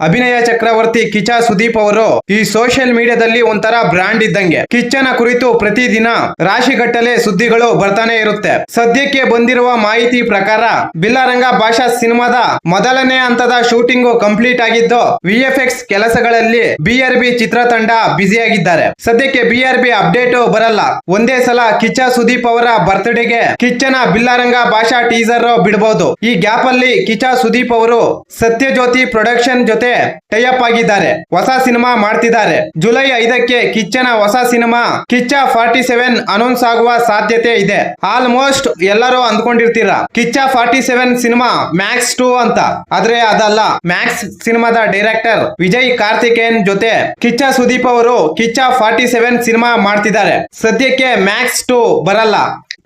ಅಭಿನಯ ಚಕ್ರವರ್ತಿ ಕಿಚ್ಚ ಸುದೀಪ್ ಅವರು ಈ ಸೋಷಿಯಲ್ ಮೀಡಿಯಾದಲ್ಲಿ ಒಂಥರ ಬ್ರಾಂಡ್ ಇದ್ದಂಗೆ. ಕಿಚ್ಚನ ಕುರಿತು ಪ್ರತಿದಿನ ರಾಶಿಗಟ್ಟಲೆ ಸುದ್ದಿಗಳು ಬರ್ತಾನೆ ಇರುತ್ತೆ. ಸದ್ಯಕ್ಕೆ ಬಂದಿರುವ ಮಾಹಿತಿ ಪ್ರಕಾರ ಬಿಲ್ಲಾರಂಗ ಭಾಷಾ ಸಿನಿಮಾದ ಮೊದಲನೇ ಹಂತದ ಶೂಟಿಂಗ್ ಕಂಪ್ಲೀಟ್ ಆಗಿದ್ದು ವಿಎಫ್ಎಕ್ಸ್ ಕೆಲಸಗಳಲ್ಲಿ ಬಿಆರ್ಬಿ ಚಿತ್ರತಂಡ ಬ್ಯುಸಿಯಾಗಿದ್ದಾರೆ. ಸದ್ಯಕ್ಕೆ ಬಿಆರ್ಬಿ ಅಪ್ಡೇಟ್ ಬರಲ್ಲ. ಒಂದೇ ಸಲ ಕಿಚ್ಚ ಸುದೀಪ್ ಅವರ ಬರ್ತ್ಡೇಗೆ ಕಿಚ್ಚನ ಬಿಲ್ಲಾರಂಗ ಭಾಷಾ ಟೀಸರ್ ಬಿಡಬಹುದು. ಈ ಗ್ಯಾಪ್ ಅಲ್ಲಿ ಕಿಚ್ಚ ಸುದೀಪ್ ಅವರು ಸತ್ಯಜ್ಯೋತಿ ಪ್ರೊಡಕ್ಷನ್ ಜೊತೆ ಟೈಅಪ್ ಆಗಿದ್ದಾರೆ. ಹೊಸ ಸಿನಿಮಾ ಮಾಡ್ತಿದ್ದಾರೆ. ಜುಲೈ 5ಕ್ಕೆ ಕಿಚ್ಚನ ಹೊಸ ಸಿನಿಮಾ ಕಿಚ್ಚ 47 ಅನೌನ್ಸ್ ಆಗುವ ಸಾಧ್ಯತೆ ಇದೆ. ಆಲ್ಮೋಸ್ಟ್ ಎಲ್ಲರೂ ಅಂದ್ಕೊಂಡಿರ್ತೀರಾ ಕಿಚ್ಚ 47 ಸಿನಿಮಾ ಮ್ಯಾಕ್ಸ್ 2 ಅಂತ. ಆದ್ರೆ ಅದಲ್ಲ. ಮ್ಯಾಕ್ಸ್ ಸಿನಿಮಾದ ಡೈರೆಕ್ಟರ್ ವಿಜಯ್ ಕಾರ್ತಿಕೇಯನ್ ಜೊತೆ ಕಿಚ್ಚ ಸುದೀಪ್ ಅವರು ಕಿಚ್ಚ 47 ಸಿನಿಮಾ ಮಾಡ್ತಿದ್ದಾರೆ. ಸದ್ಯಕ್ಕೆ ಮ್ಯಾಕ್ಸ್ 2 ಬರಲ್ಲ.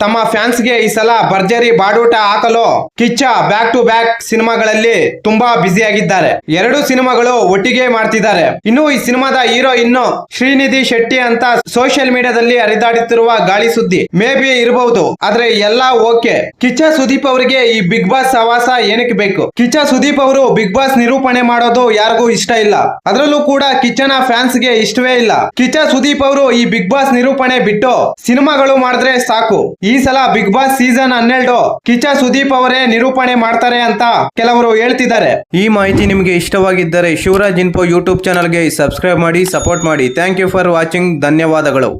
ತಮ್ಮ ಫ್ಯಾನ್ಸ್ಗೆ ಈ ಸಲ ಭರ್ಜರಿ ಬಾಡೂಟ ಹಾಕಲು ಕಿಚ್ಚ ಬ್ಯಾಕ್ ಟು ಬ್ಯಾಕ್ ಸಿನಿಮಾಗಳಲ್ಲಿ ತುಂಬಾ ಬ್ಯುಸಿ ಆಗಿದ್ದಾರೆ. 2 ಸಿನಿಮಾಗಳು ಒಟ್ಟಿಗೆ ಮಾಡ್ತಿದ್ದಾರೆ. ಇನ್ನು ಈ ಸಿನಿಮಾದ ಹೀರೋ ಇನ್ನು ಶ್ರೀನಿಧಿ ಶೆಟ್ಟಿ ಅಂತ ಸೋಷಿಯಲ್ ಮೀಡಿಯಾದಲ್ಲಿ ಹರಿದಾಡುತ್ತಿರುವ ಗಾಳಿ ಸುದ್ದಿ ಮೇ ಬಿ ಇರಬಹುದು. ಆದ್ರೆ ಎಲ್ಲ ಓಕೆ. ಕಿಚ್ಚ ಸುದೀಪ್ ಅವರಿಗೆ ಈ ಬಿಗ್ ಬಾಸ್ ಸವಾಸ ಏನಕ್ಕೆ ಬೇಕು? ಕಿಚ್ಚ ಸುದೀಪ್ ಅವರು ಬಿಗ್ ಬಾಸ್ ನಿರೂಪಣೆ ಮಾಡೋದು ಯಾರಿಗೂ ಇಷ್ಟ ಇಲ್ಲ. ಅದರಲ್ಲೂ ಕೂಡ ಕಿಚ್ಚನ ಫ್ಯಾನ್ಸ್ ಗೆ ಇಷ್ಟವೇ ಇಲ್ಲ. ಕಿಚ್ಚ ಸುದೀಪ್ ಅವರು ಈ ಬಿಗ್ ಬಾಸ್ ನಿರೂಪಣೆ ಬಿಟ್ಟು ಸಿನಿಮಾಗಳು ಮಾಡಿದ್ರೆ ಸಾಕು. ಈ ಸಲ Bigg Boss season 12 Kichcha Sudeep ಅವರೇ ನಿರೂಪಣೆ ಮಾಡ್ತಾರೆ ಅಂತ ಕೆಲವರು ಹೇಳ್ತಿದ್ದಾರೆ. ಈ ಮಾಹಿತಿ ನಿಮಗೆ ಇಷ್ಟವಾಗಿದ್ದರೆ ಶಿವರಾಜ್ ಇನ್ಫೋ ಯೂಟ್ಯೂಬ್ ಚಾನಲ್ಗೆ ಸಬ್ಸ್ಕ್ರೈಬ್ ಮಾಡಿ, ಸಪೋರ್ಟ್ ಮಾಡಿ. Thank you for watching. ಧನ್ಯವಾದಗಳು.